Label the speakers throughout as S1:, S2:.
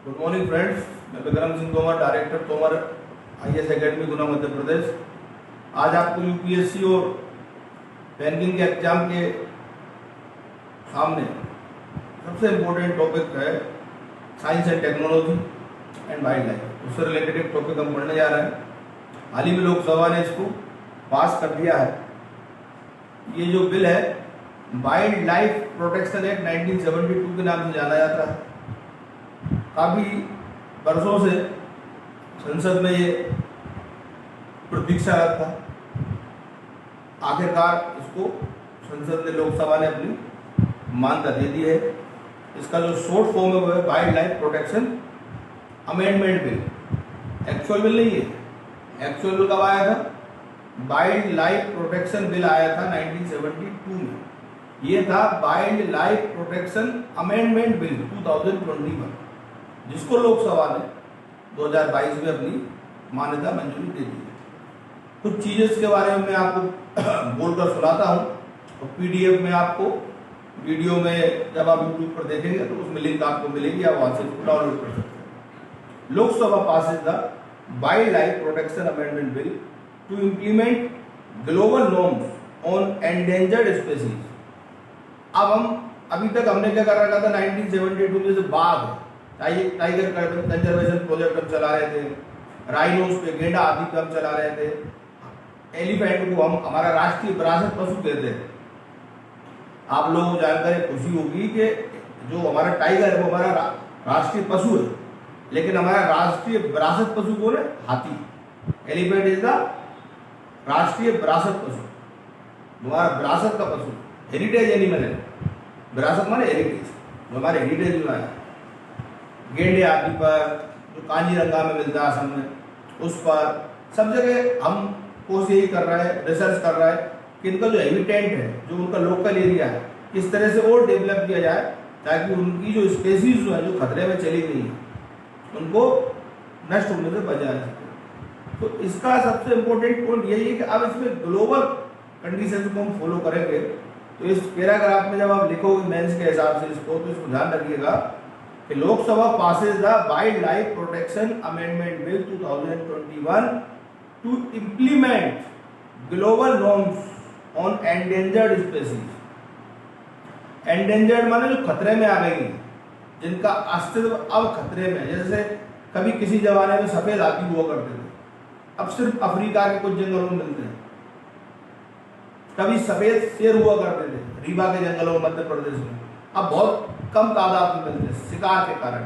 S1: Good morning friends, मैं Vikram Singh Tomar, director Tomar IAS Academy Guna Madhya Pradesh. आज आपको यूपीएससी और बैंकिंग के एग्जाम के सामने सबसे इम्पोर्टेंट टॉपिक है science and technology and wild life. उससे रिलेटेड एक टॉपिक हम पढ़ने जा रहे हैं। हाल ही में लोकसभा ने इसको पास कर दिया है। ये जो बिल है वाइल्ड लाइफ प्रोटेक्शन एक्ट 1972 के नाम से जाना जाता है। काफ़ी वर्षों से संसद में ये प्रतीक्षारत था। आखिरकार इसको संसद ने, लोकसभा ने अपनी मान्यता दे दी है। इसका जो शॉर्ट फॉर्म है वो है wild life protection amendment bill. Actual bill नहीं है। एक्चुअल बिल कब आया था? वाइल्ड लाइफ प्रोटेक्शन बिल आया था 1972 में। ये था wild life protection amendment bill 2021, जिसको लोकसभा ने 2022 में अपनी मान्यता मंजूरी दे दी है। कुछ चीजें इसके बारे में मैं आपको बोलकर सुनाता हूँ और PDF में आपको, वीडियो में जब आप YouTube पर देखेंगे तो उसमें लिंक आपको मिलेगी, आप वहां से इसको डाउनलोड कर सकते हैं। Lok Sabha passes the wildlife protection amendment bill to implement global norms on endangered species. अब अभी तक हमने क्या कर रखा था? 1972 में से बाघ, टाइगर कंजर्वेशन प्रोजेक्ट हम चला रहे थे, राइनोस पे, गेंडा आदि पे हम चला रहे थे, एलिफेंट को हम हमारा राष्ट्रीय विरासत पशु कहते हैं। आप लोगों को जानकर खुशी होगी कि जो हमारा टाइगर है वो हमारा राष्ट्रीय पशु है, लेकिन हमारा राष्ट्रीय विरासत पशु कौन है? हाथी। एलिफेंट इज द राष्ट्रीय विरासत पशु, हमारा विरासत का पशु, हेरिटेज एनिमल है। विरासत माने हेरिटेज, जो हमारे हेरिटेज में है। गेंडे आदि पर, जो कांजीरंगा में मिलता है असम में, उस पर सब जगह हम कोशिश यही कर रहे हैं, रिसर्च कर रहे हैं कि इनका जो हैबिटेट है, जो उनका लोकल एरिया है, किस तरह से और डेवलप किया जाए ताकि उनकी जो स्पेसीज जो है, जो खतरे में चली गई है, उनको नष्ट होने से बचाया जा सके। तो इसका सबसे इम्पोर्टेंट पॉइंट यही है कि अब इसमें ग्लोबल कंडीशन को हम फॉलो करेंगे। तो इस पैराग्राफ में जब आप लिखोगे मेंस के हिसाब से इसको, तो इसको ध्यान रखिएगा कि Lok Sabha passes the wildlife protection amendment bill 2021 to implement global norms on endangered species. Endangered माने जो खतरे में आ गई, जिनका अस्तित्व अब खतरे में है। जैसे कभी किसी जमाने में सफेद हाथी हुआ करते थे, अब सिर्फ अफ्रीका के कुछ जंगलों में मिलते हैं। कभी सफेद शेर हुआ करते थे रीवा के जंगलों में मध्य प्रदेश में, अब बहुत कम तादाद में मिलते हैं शिकार के कारण।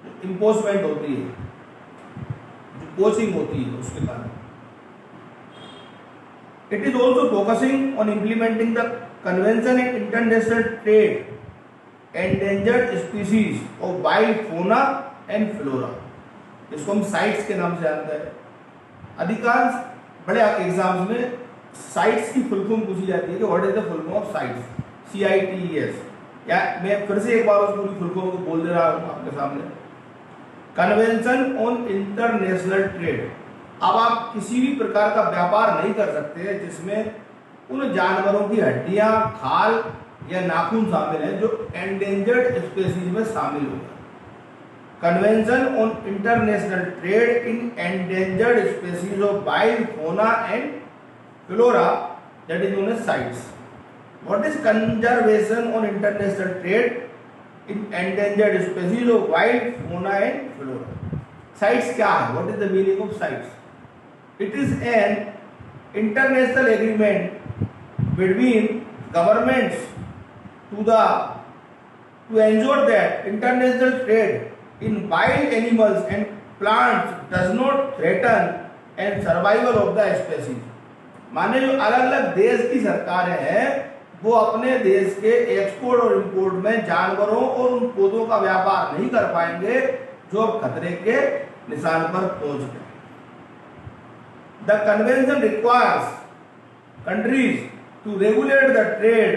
S1: जो इम्पोजमेंट होती है, जो पोचिंग होती है, उसके कारण। It is also focusing on implementing the convention in international trade endangered species of wild फोना एंड फ्लोरा। इसको हम साइट्स के नाम से जानते हैं। अधिकांश बड़े एग्जाम्स में साइट्स की फुल फॉर्म पूछी जाती है कि what is the full form of sites, CITES। या मैं फिर से एक बार उस पूरी फुल फॉर्म को बोल दे रहा हूं आपके सामने। Convention on international trade. अब आप किसी भी प्रकार का व्यापार नहीं कर सकते जिसमें उन जानवरों की हड्डियां, खाल या नाखून शामिल है जो एंडेंजर्ड स्पीसीज में शामिल हो। Convention on international trade in endangered species of wild फोना and flora, that is known as CITES. What is conservation on international trade in endangered species of wild fauna and flora? CITES क्या है? What is the meaning of CITES? It is an international agreement between governments to ensure that international trade in wild animals and plants does not threaten and survival of the species. माने जो अलग अलग देश की सरकारें हैं वो अपने देश के एक्सपोर्ट और इंपोर्ट में जानवरों और उन पौधों का व्यापार नहीं कर पाएंगे जो खतरे के निशान पर पहुंच गए। The convention requires countries to regulate the trade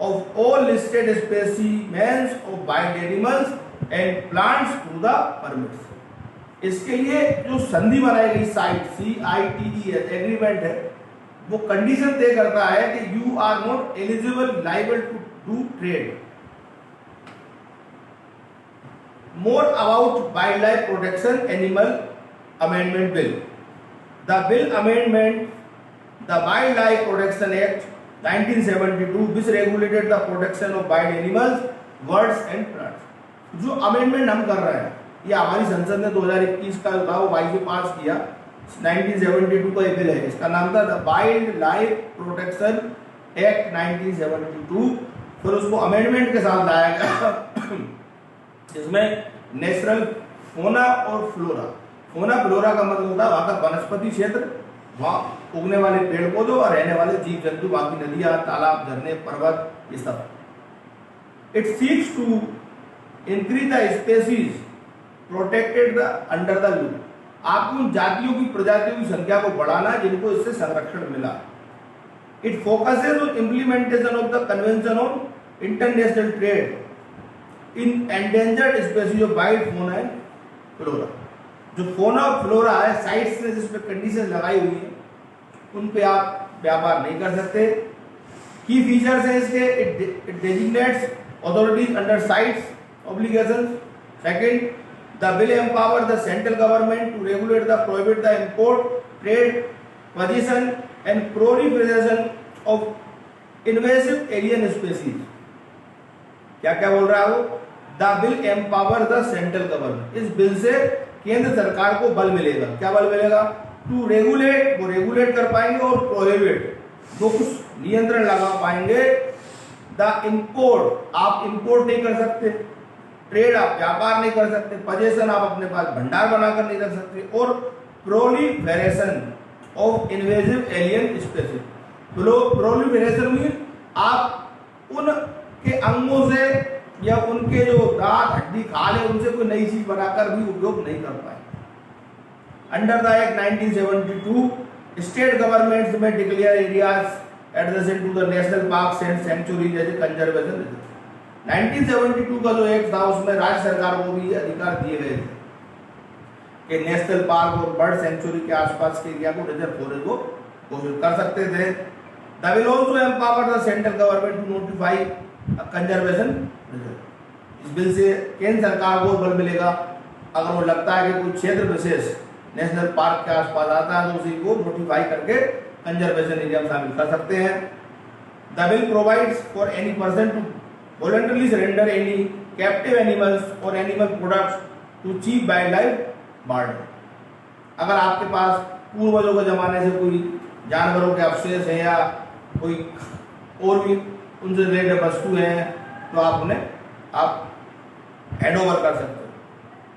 S1: of all listed specimens of wild animals and plants through the permits. इसके लिए जो संधि बनाई गई CITES एग्रीमेंट है, वो कंडीशन तय करता है कि you are not eligible liable to do trade More about Wildlife Protection Animal Amendment Bill. The bill amendment the Wildlife Protection Act 1972, which regulated the protection of wild animals, birds and plants. जो amendment हम कर रहे हैं, ये हमारी संसद ने 2021 का था वो वाई से पास किया। 1972 का ये बिल है, इसका नाम था the wildlife protection act 1972। फिर उसको अमेंडमेंट के साथ लाया गया जिसमें नेचुरल फोना और फ्लोरा, फोना फ्लोरा का मतलब होता है वहाँ का वनस्पति क्षेत्र, वहाँ उगने वाले पेड़ पौधे और रहने वाले जीव जंतु, वहाँ की नदियाँ, तालाब, झरने, पर्वत, ये सब। It seeks to increase the species protected the under the law. आपको उन जातियों की प्रजातियों की संख्या को बढ़ाना जिनको इससे संरक्षण मिला। It focuses on implementation of the convention on international trade in endangered species of wild फोना एंड फ्लोरा। जो फोना और फ्लोरा है, साइट्स ने जिस पे कंडीशन लगाई हुई है उन पे आप व्यापार नहीं कर सकते। की फीचर्स है इसके, it डेजिग्नेट्स authorities under sites obligations. Second, the bill empower the central government to regulate the prohibit the import, trade, possession and proliferation of invasive alien species. क्या क्या बोल रहा है वो? The bill empower the central government. इस बिल से केंद्र सरकार को बल मिलेगा। क्या बल मिलेगा? To regulate, वो रेगुलेट कर पाएंगे, और प्रोहिबिट, वो कुछ नियंत्रण लगा पाएंगे। The import, आप इंपोर्ट नहीं कर सकते, ट्रेड आप व्यापार नहीं कर सकते, पजेशन आप अपने पास भंडार बनाकर नहीं रख सकते, और proliferation of invasive alien species. Proliferation mean आप उनके अंगों से या उनके जो दांत, हड्डी, खाल है उनसे कोई नई चीज बनाकर भी उपयोग नहीं कर पाए। Under the act 1972, state governments में declare areas adjacent to the national park and sanctuaries as a conservation reserve. 1972 का जो एक्ट था उसमें राज्य सरकार को भी अधिकार दिए गए थे कि नेशनल पार्क और बर्ड सेंचुरी के आसपास के एरिया को रिजर्व फॉरेस्ट को घोषित कर सकते थे। The will also empower the central government to notify conservation reserve. इस बिल से केंद्र सरकार को बल मिलेगा, अगर वो लगता है कि कोई क्षेत्र विशेष नेशनल पार्क के आसपास आता है तो उसी को नोटिफाई करके कंजर्वेशन एरिया में शामिल कर सकते हैं। The bill provides for any person to voluntarily surrender any captive animals or animal products to cheap wildlife barter। अगर आपके पास पूर्वजों के जमाने से कोई जानवरों के अवशेष हैं या कोई और भी उनसे रिलेटेड वस्तु हैं तो आप उन्हें हैंड ओवर कर सकते हो।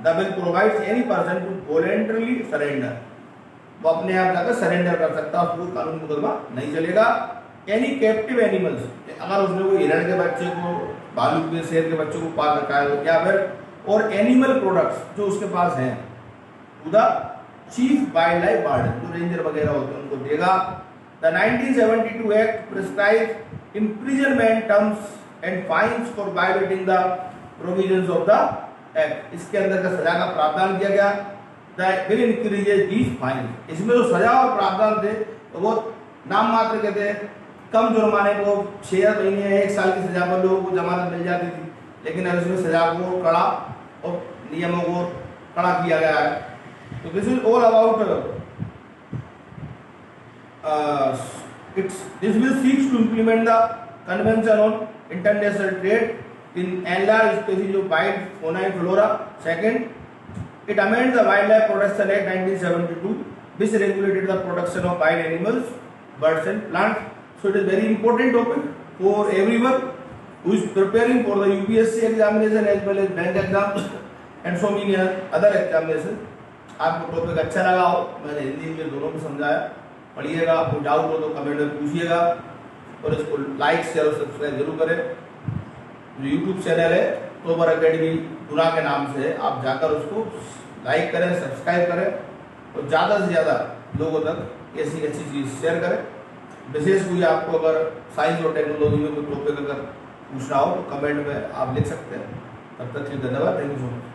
S1: The bill provides any person to voluntarily surrender, वो अपने आप जाकर सरेंडर कर सकता है, उसको कानूनी मुकदमा नहीं चलेगा। एनी कैप्टिव एनिमल्स, अगर उसने कोई हिरण के बच्चे को, भालू के, शेर के बच्चे को पाल रखा है या फिर और एनिमल प्रोडक्ट्स जो उसके पास हैं, the chief wildlife warden, जो रेंजर वगैरह होते हैं उनको देगा। The 1972 act prescribe imprisonment terms and fines for violating the provisions of the act. इसके अंदर का सजा का प्रावधान किया गया। The bill increases these fine, इसमें जो सजा और प्रावधान थे वो नाम मात्र के थे। कम जुर्माने को 6 महीने 1 साल की सजा पर लोगों को जमानत मिल जाती थी, लेकिन अब इसमें सजा को कड़ा और नियमों को कड़ा किया गया है। तो this is all about this will seeks to implement the convention on international trade in enlarge species of wild fauna and flora. Second, it amends the wildlife protection act 1972 which regulated the protection of wild animals, birds and plants. So it is very important topic for everyone who is preparing for the UPSC examination as well as bank exam and so many other examination. आपको topic अच्छा लगा हो, मैंने हिंदी में दोनों में समझाया, पढ़िएगा। आपको डाउट हो तो कमेंट में पूछिएगा और इसको लाइक शेयर और सब्सक्राइब जरूर करें। जो यूट्यूब चैनल है तोबर अकेडमी गुना के नाम से है, आप जाकर उसको लाइक करें, सब्सक्राइब करें और ज़्यादा से ज़्यादा लोगों तक ऐसी अच्छी चीज़ शेयर करें। विशेष कोई आपको अगर साइंस और टेक्नोलॉजी में कोई टॉपिक अगर पूछना हो तो कमेंट में आप लिख सकते हैं। तब तक के लिए धन्यवाद। Thank you so much.